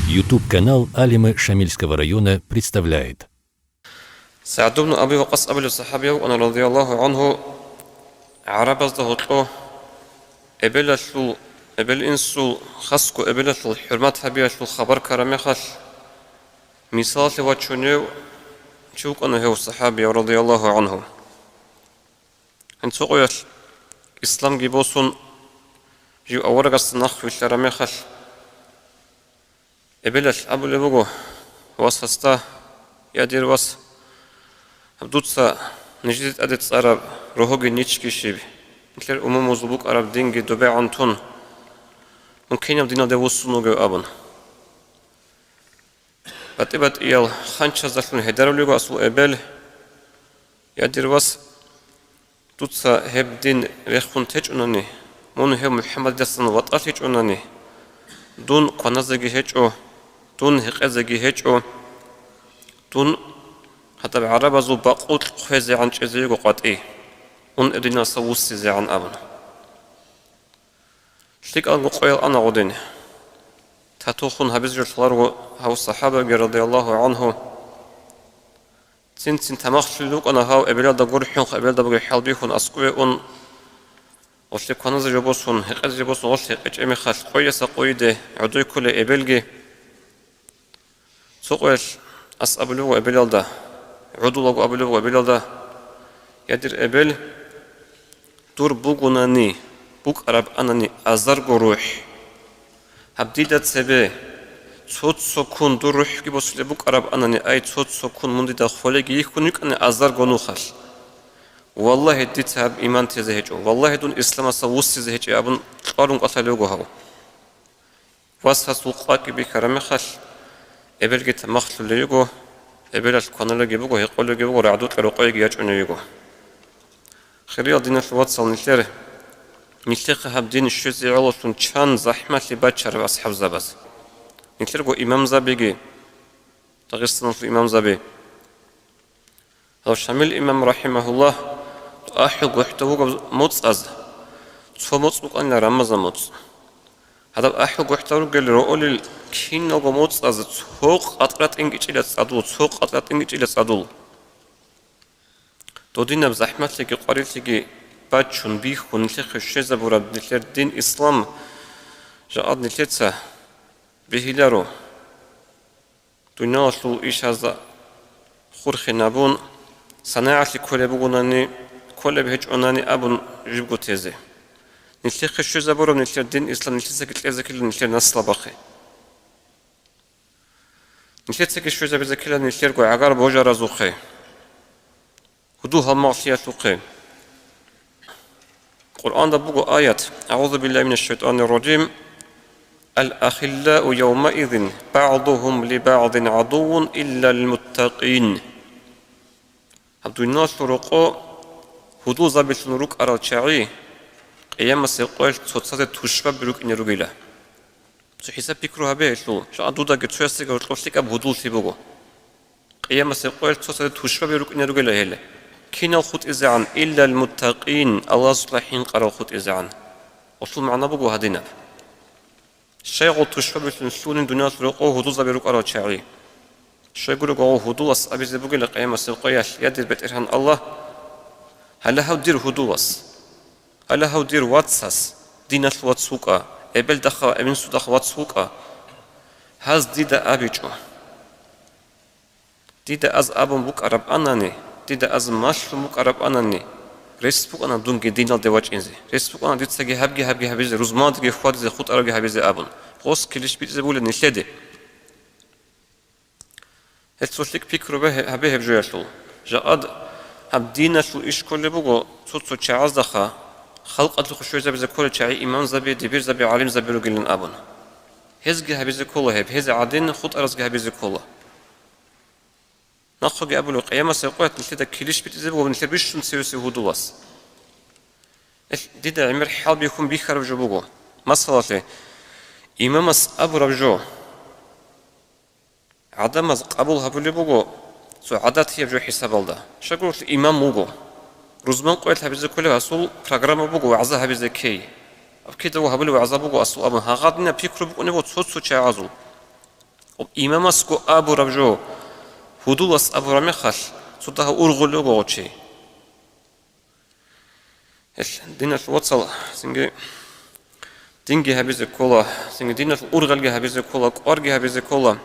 YouTube-канал Алимы Шамильского района представляет. سعد بن أبي وقاص أبي الصحابي أنا رضي الله عنه عرب أصدقه إبلة إنسو خسكو إبلة الحرمات هبية الخبر كرمي خل مثال واتشونيو شوك أنا هو الصحابي رضي الله عنه أن سوقيا إسلام جيبوسون جو أورق الصناخ في الشرمي خل إبلة أبو لبوغو واسفستا يدير واس Абдуца неждит адет араб рохоги нички шиб. Итлер умум узбук араб динги добе антон. Мункинам дина девусунуге абан. Батибат иял ханча зашлун хедаровлюго асул эбел. Ядир вас туца хебдин рехун теч унани. Мун хеб Мухаммад дасан ватал теч унани. Дун қаназаги хечо. Дун хиқазаги хечо. Дун حتى بعربة زو باقوت خفزي عن شيء قطعي ون ادينا سووس زي عن ابن شليك القويل انا غدين تاتوخون هبزر صلار هاو الصحابة رضي الله عنه سن تمخشلوك انا هاو ابيلا دا غورحون ابيلا دا بغي حلبيخون اسقوي اون وشليك كانز جبوسون هقز جبوسون وشليك اجمي خاش قويسا قويده عدوي كل ابلغي سوقوش اسابلو ابيلا دا عدو أبل وبلدا يدير أبل دور بوغناني بوغ عرب أناني أزار روح هبديدات سبه صوت سكون دور روح كي بوصل بوغ عرب أناني أي صوت سكون مندي داخله جي يكونك أنا أزار غنوخال والله ديت هب إيمان تزهج والله دون إسلام سووس تزهج أبن قارن قتلوه هاو واسها سوقاك بكرم خال أبل جت مخل ليجو إبلة القناة جيبوجو هيقولوا جيبوجو رعدوت لرقاي جياجون يجو خير دين الواتس نشر نشتاق هبدين الشوزي على شان زحمة لبشر أصحاب زبز نشر جو إمام زبيجي تغيصنا في إمام زبي لو شامل إمام رحمه الله أحد وحده موت أز شو موت بقى رمضان موت هذا أحد وحده قال رؤول كين نقوموت أز سوق أطرات إنجيل الصدول سوق أطرات إنجيل الصدول تودينا بزحمة لقي قريت لقي باتشون بيخون لقي الشيزة برد نتلر دين إسلام جاء نتلتسا بهلارو دنيا شو إيش هذا خورخ نابون صناعة لكل بقولني كل بهج أناني أبون جبكو تيزي نتلقي الشيزة برد نتلر دين إسلام نتلسا كتلازا كل نتلر نصلا باخي نشيت كشوزة بذكرة نشير قو عقار بوجه رزوقه هدوها المعصية لقه القرآن دبوغو آيات أعوذ بالله من الشيطان الرجيم الأخلاء يومئذ بعضهم لبعض عدو إلا المتقين عبد الناس رقو هدو زبط نروك أرالشعي قيام سيقوال تصدد تشفى بروك نروغيلا 저 히사 피크로 하베 또 샤두다 게 최스가 또시가 모두 시보고 قيام سيقول تصل تشبه ركن رجل هلا كنا خط إزعان إلا المتقين الله صلحين قرأ خط إزعان وصل معنا بقو هدينا الشيء قل تشبه بالسون الدنيا سرقوه هدوء زبيرك أرى شعري الشيء يقول قوه هدوء أبي زبوق لقيام سيقول يدير بترهن الله هلا هو دير هدوء هلا هو دير واتساس دينة واتسوكا إبل دخل أبن سودخ واتسوكا هاز ديدا أبيجو ديدا أز أبن بوك عرب أناني ديدا أز ماشل بوك عرب أناني ريسبوك أنا دونجي دينال دواج إنزي ريسبوك أنا ديت سجي هبجي روزمان تجي خوات زي خوت أرجع هبجي أبن قوس كلش بيت بقول نشلده هالسوشيك فكرة به هبه بجويشلو جاد هبدينا شو إيش كل بقول صوت شعاز دخا خلق أدل خشوع زبي زكول شعي إمام زبي دبير زبي عالم زبي رجلن أبن هزج هبي زكوله هب هز عدين خط أرزج هبي زكوله نخرج أبو القيامة سيقول نشلده كلش بيت زبي ونشلبيش نسوي هدوس ديدا عمر حال بيكون بيخرب جبوجو مثلا إمام أبو ربجو عدم قبول هبولي بوجو سو عادات هي بجو حساب الله شكله إمام موجو روزمان قويت هبزي كله أصول برنامج بوجو عزا هبزي كي أكيد هو هبلي وعزا بوجو أصول أبن هاقدنا بيكرو بوجو نبغى تصوت شيء عزول имамаску абу рабжо худулас абу рамехал сутаха ургулу гочи динат ватсал синге динги хабизе кола синге динат ургалге хабизе кола орге хабизе кола